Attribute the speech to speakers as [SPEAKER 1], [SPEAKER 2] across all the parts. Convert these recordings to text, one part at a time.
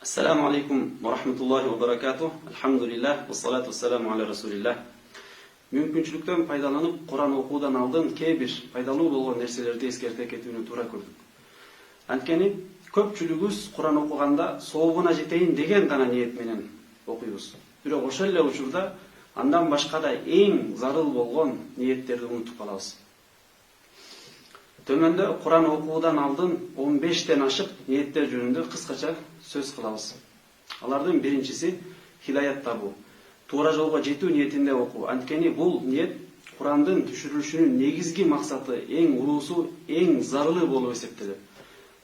[SPEAKER 1] Assalamu alaikum wa rahmatullahi wa barakatuh. Alhamdulillah wa salatu wassalamu ala rasulillah. Мүмкүнчүлүктөн пайдаланып, Куран окуудан алдын кээ бир пайдалуу болгон нерселерди эскерте кетүүнү туура көрдүк. Анткени көпчүлүгүбүз Куран окуганда сообуна жетейин деген гана ниет менен окуйбуз. Бирок ошол эле учурда андан башка да эң зарыл болгон ниеттерди унутуп калабыз. Төмөндө Куран окуудан алдын 15тен ашык ниеттер жөнүндө кыскача сөз кылабыз. Алардын биринчиси хидаят табуу. Туура жолго жетүү ниетинде окуу. Анткени бул ниет Курандын түшүрүлүшүнүн негизги максаты, эң улуусу, эң зарылы болуп эсептелет.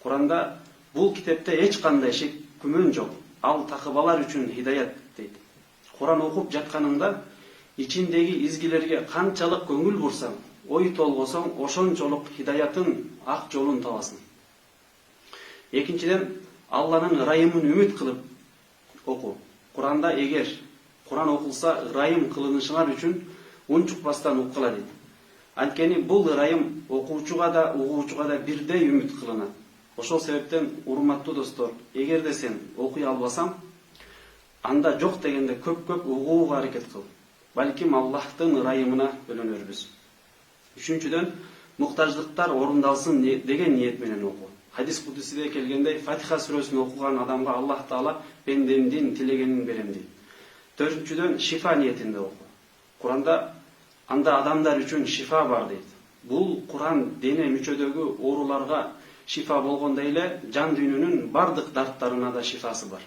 [SPEAKER 1] Куранда бул китепте эч кандай шек күмөн жок. Ал такыбалар үчүн хидаят дейт. Куран окуп жатканыңда ичиндеги изгилерге канчалык көңүл бурсаң, ой толгосоң, ошончолук хидаятын, ак жолун табасың. Экинчиден, Алланын ырайымын үмүт кылып окуу. Куранда эгер Куран окулса, ырайым кылынышыңар үчүн унчукпастан уккыла дейт. Анткени бул ырайым окуучуга да, угуучуга да бирдей үмүт кылынат. Ошол себептен, урматтуу достор, эгерде сен окуй албасаң, анда жок дегенде көп угууга аракет кыл. Балким Аллахтын ырайымына бөлөнөрбүз. Үчүнчүдөн, муктаждыктар орундалсын деген ниет менен окуу. Хадис кудусиде келгендей, Фатиха сүрөсүн окуган адамга Аллах Таала бендемдин тилегенин берем дейт. Төртүнчүдөн, шифа ниетинде окуу. Куранда анда адамдар үчүн шифа бар дейт. Бул Куран дене мүчөдөгү ооруларга шифа болгондой эле жан дүйнөнүн бардык дарттарына да шифасы бар.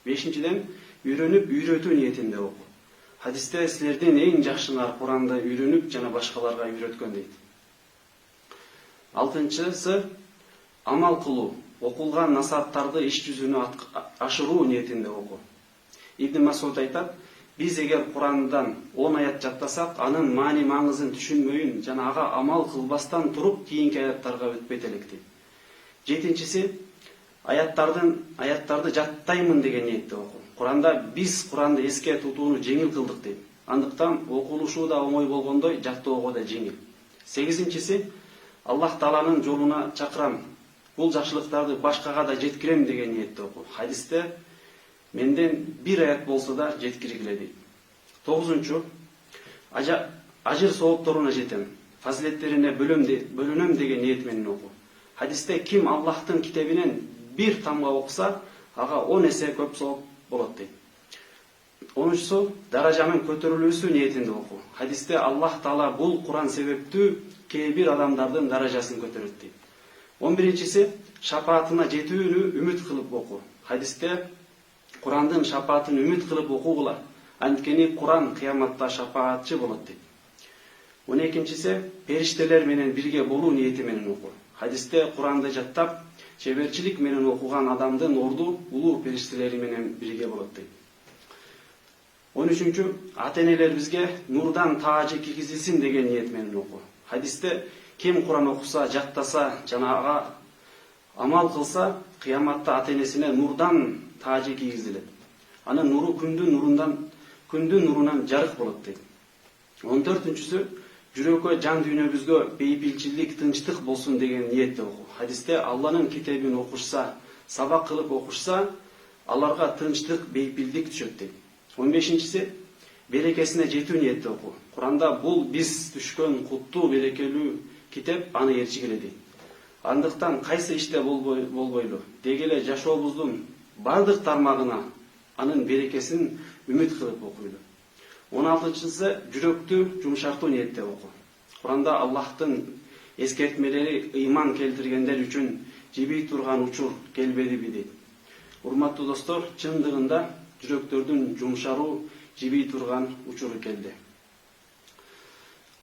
[SPEAKER 1] Бешинчиден, үйрөнүп үйрөтүү ниетинде окуу. Хадисте силердин эң жакшыңар Куранды үйрөнүп жана башкаларга үйрөткөн дейт. Алтынчысы, амал кылуу. Окулган насааттарды иш жүзүнө ашыруу ниетинде окуу. Ибн Масуд айтат, биз эгер Курандан 10 аят жаттасак, анын маани маңызын түшүнбөйүн жана ага амал кылбастан туруп кийинки аяттарга өтпөйт элек дейт. Жетинчиси, аяттарды жаттаймын деген ниетте окуу. Куранда биз Куранды эске тутууну жеңил кылдык дейт. Андыктан окулушуу да оңой болгондой, жаттоого да жеңил. Сегизинчиси, Аллах Тааланын жолуна чакырам. Бул жакшылыктарды башкага да жеткирем деген ниетте окуу. Хадисте менден бир аят болсо да жеткиргиле дейт. Тогузунчу, ажыр соопторуна жетем, фазилеттерине бөлөнөм деген ниет менен окуу. Хадисте ким Аллахтын китебинен бир тамга окуса, ага 10 эсе көп сооп болот дейт. 10-чусу, даражанын көтөрүлүүсү ниетинде окуу. Хадисте Аллах Таала бул Куран себептүү кээ бир адамдардын даражасын көтөрөт дейт. 11-чиси, шапаатына жетүүнү үмүт кылып окуу. Хадисте Курандын шапаатын үмүт кылып окугула. Анткени Куран кыяматта шапаатчы болот дейт. 12-чиси, периштелер менен бирге болуу ниети менен окуу. Хадисте Куранды жаттап, чеберчилик менен окуган адамдын орду улуу периштелери менен бирге болот дейт. 13-чү, ата-энелер бизге нурдан таажы кийгизилсин деген ниет менен окуу. Хадисте ким Куран окуса, жаттаса жана ага амал кылса, кыяматта ата-энесине нурдан таажы кийгизилет. Анын нуру күндүн нурунан жарык болот дейт. 14-чүсү, жүрөккө, жан дүйнөбүзгө бейпилчилик, тынчтык болсун деген ниетте окуу. Хадисте Алланын китебин окушса, сабак кылып окушса, аларга тынчтык, бейпилдик түшөт дейт. 15-чиси, берекесине жетүү ниетте окуу. Куранда бул биз түшкөн куттуу, берекелүү китеп, аны ээрчигиле дейт. Андыктан кайсы иште болбойлу, дегеле жашообуздун бардык тармагына анын берекесин үмүт кылып окуйлу. 16-чысы, жүрөктү жумшартуу ниетте окуу. Куранда Аллахтын эскертмелери ыйман келтиргендер үчүн жибей турган учур келбедиби дейт. Урматтуу достор, чындыгында жүрөктөрдүн жумшаруу, жибей турган учуру келди.